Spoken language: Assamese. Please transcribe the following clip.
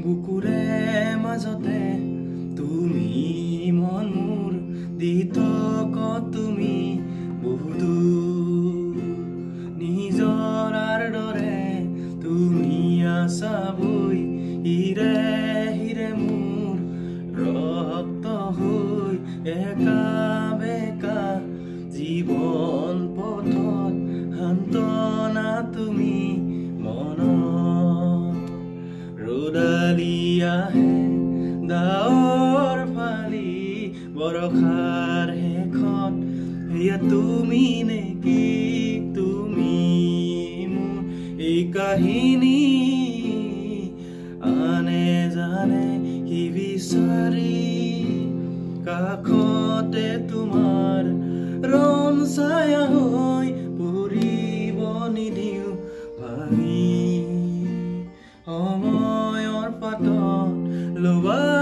বুকুৰে মাজতে তুমি মন মোৰ দি থকা তুমি বহুদূৰ নিজৰাৰ দৰে তুমি আছা বৈ হিৰে হিৰে মোৰ ৰক্ত হৈ একা বেকা জীৱন পথত সান্তনা তুমি মনত ৰ'দালি আহে ডাৱৰ ফালি বৰষাৰ শেষত সেয়া তুমি নেকি তুমি মোৰ এই কাহিনী আনে জানে সি বিচাৰি কাষতে তোমাৰ ৰং ছায়া হৈ পৰিব নিদিও ভাঙি সময়ৰ পাতত লবা